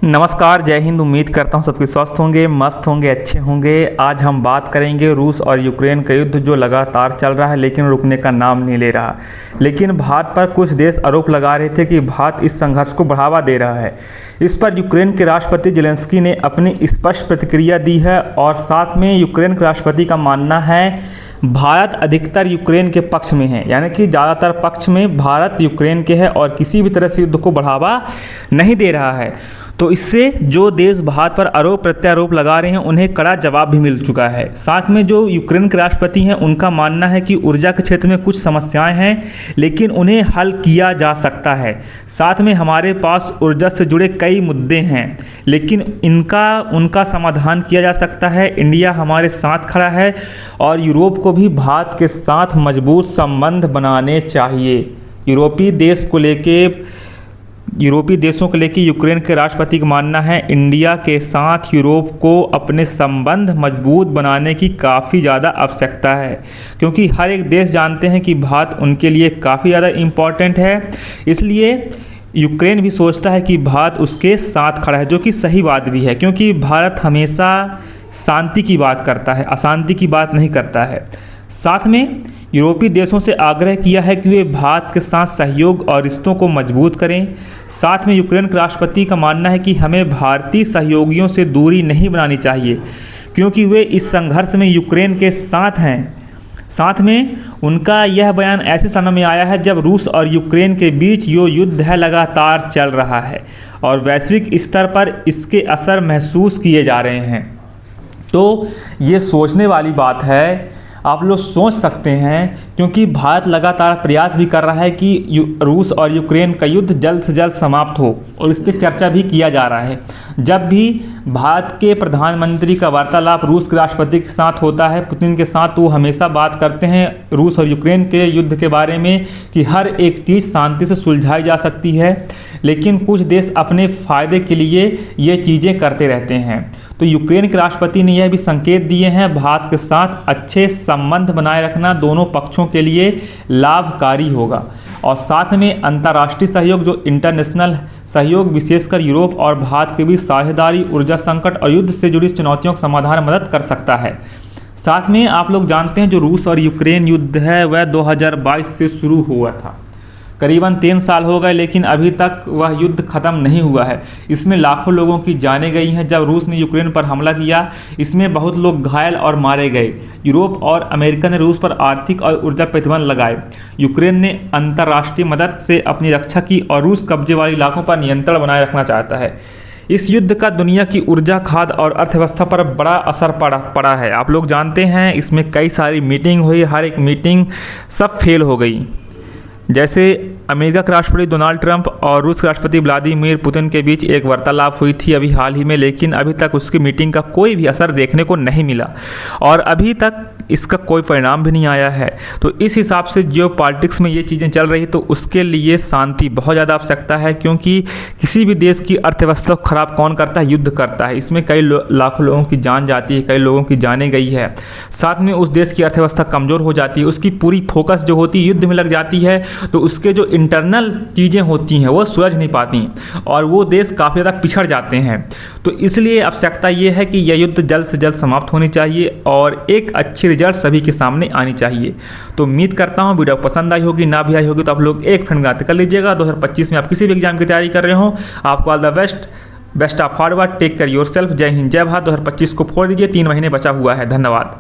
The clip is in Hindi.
नमस्कार, जय हिंद। उम्मीद करता हूँ सबके स्वस्थ होंगे, मस्त होंगे, अच्छे होंगे। आज हम बात करेंगे रूस और यूक्रेन का युद्ध जो लगातार चल रहा है लेकिन रुकने का नाम नहीं ले रहा। लेकिन भारत पर कुछ देश आरोप लगा रहे थे कि भारत इस संघर्ष को बढ़ावा दे रहा है। इस पर यूक्रेन के राष्ट्रपति ज़ेलेंस्की ने अपनी स्पष्ट प्रतिक्रिया दी है और साथ में यूक्रेन के राष्ट्रपति का मानना है भारत अधिकतर यूक्रेन के पक्ष में है, यानी कि ज़्यादातर पक्ष में भारत यूक्रेन के है और किसी भी तरह से युद्ध को बढ़ावा नहीं दे रहा है। तो इससे जो देश भारत पर आरोप प्रत्यारोप लगा रहे हैं उन्हें कड़ा जवाब भी मिल चुका है। साथ में जो यूक्रेन के राष्ट्रपति हैं उनका मानना है कि ऊर्जा के क्षेत्र में कुछ समस्याएं हैं लेकिन उन्हें हल किया जा सकता है। साथ में हमारे पास ऊर्जा से जुड़े कई मुद्दे हैं लेकिन उनका समाधान किया जा सकता है। इंडिया हमारे साथ खड़ा है और यूरोप को भी भारत के साथ मजबूत संबंध बनाने चाहिए। यूरोपीय देशों को लेकर यूक्रेन के राष्ट्रपति का मानना है इंडिया के साथ यूरोप को अपने संबंध मजबूत बनाने की काफ़ी ज़्यादा आवश्यकता है, क्योंकि हर एक देश जानते हैं कि भारत उनके लिए काफ़ी ज़्यादा इम्पॉर्टेंट है। इसलिए यूक्रेन भी सोचता है कि भारत उसके साथ खड़ा है, जो कि सही बात भी है, क्योंकि भारत हमेशा शांति की बात करता है, अशांति की बात नहीं करता है। साथ में यूरोपीय देशों से आग्रह किया है कि वे भारत के साथ सहयोग और रिश्तों को मजबूत करें। साथ में यूक्रेन के राष्ट्रपति का मानना है कि हमें भारतीय सहयोगियों से दूरी नहीं बनानी चाहिए, क्योंकि वे इस संघर्ष में यूक्रेन के साथ हैं। साथ में उनका यह बयान ऐसे समय में आया है जब रूस और यूक्रेन के बीच जो युद्ध है लगातार चल रहा है और वैश्विक स्तर पर इसके असर महसूस किए जा रहे हैं। तो ये सोचने वाली बात है, आप लोग सोच सकते हैं, क्योंकि भारत लगातार प्रयास भी कर रहा है कि रूस और यूक्रेन का युद्ध जल्द से जल्द समाप्त हो और इस पर चर्चा भी किया जा रहा है। जब भी भारत के प्रधानमंत्री का वार्तालाप रूस के राष्ट्रपति के साथ होता है, पुतिन के साथ, तो वो हमेशा बात करते हैं रूस और यूक्रेन के युद्ध के बारे में कि हर एक चीज़ शांति से सुलझाई जा सकती है, लेकिन कुछ देश अपने फ़ायदे के लिए ये चीज़ें करते रहते हैं। तो यूक्रेन के राष्ट्रपति ने यह भी संकेत दिए हैं भारत के साथ अच्छे संबंध बनाए रखना दोनों पक्षों के लिए लाभकारी होगा। और साथ में अंतर्राष्ट्रीय सहयोग, जो इंटरनेशनल सहयोग, विशेषकर यूरोप और भारत के बीच साझेदारी ऊर्जा संकट और युद्ध से जुड़ी चुनौतियों का समाधान मदद कर सकता है। साथ में आप लोग जानते हैं जो रूस और यूक्रेन युद्ध है वह 2022 से शुरू हुआ था। करीबन 3 साल हो गए लेकिन अभी तक वह युद्ध ख़त्म नहीं हुआ है। इसमें लाखों लोगों की जानें गई हैं। जब रूस ने यूक्रेन पर हमला किया इसमें बहुत लोग घायल और मारे गए। यूरोप और अमेरिका ने रूस पर आर्थिक और ऊर्जा प्रतिबंध लगाए। यूक्रेन ने अंतर्राष्ट्रीय मदद से अपनी रक्षा की और रूस कब्जे वाले इलाकों पर नियंत्रण बनाए रखना चाहता है। इस युद्ध का दुनिया की ऊर्जा, खाद्य और अर्थव्यवस्था पर बड़ा असर पड़ा है। आप लोग जानते हैं इसमें कई सारी मीटिंग हुई, हर एक मीटिंग सब फेल हो गई। जैसे अमेरिका के राष्ट्रपति डोनाल्ड ट्रंप और रूस के राष्ट्रपति व्लादिमीर पुतिन के बीच एक वार्तालाप हुई थी अभी हाल ही में, लेकिन अभी तक उसकी मीटिंग का कोई भी असर देखने को नहीं मिला और अभी तक इसका कोई परिणाम भी नहीं आया है। तो इस हिसाब से जियो पॉलिटिक्स में ये चीज़ें चल रही, तो उसके लिए शांति बहुत ज़्यादा आवश्यकता है, क्योंकि किसी भी देश की अर्थव्यवस्था को खराब कौन करता है? युद्ध करता है। इसमें कई लाखों लोगों की जान जाती है, कई लोगों की जानें गई है। साथ में उस देश की अर्थव्यवस्था कमज़ोर हो जाती है, उसकी पूरी फोकस जो होती है युद्ध में लग जाती है, तो उसके जो इंटरनल चीज़ें होती हैं वो सुलझ नहीं पाती और वो देश काफ़ी ज़्यादा पिछड़ जाते हैं। तो इसलिए आवश्यकता ये है कि यह युद्ध जल्द से जल्द समाप्त होनी चाहिए और एक अच्छी रिजल्ट सभी के सामने आनी चाहिए। तो उम्मीद करता हूँ वीडियो पसंद आई होगी, ना भी आई होगी तो आप लोग एक फ्रेंड बनाते कर लीजिएगा। 2025 में आप किसी भी एग्जाम की तैयारी कर रहे हो, आपको all the best of hard work, take care yourself. जय हिंद, जय भारत। 2025 को फोड़ दीजिए, 3 महीने बचा हुआ है। धन्यवाद।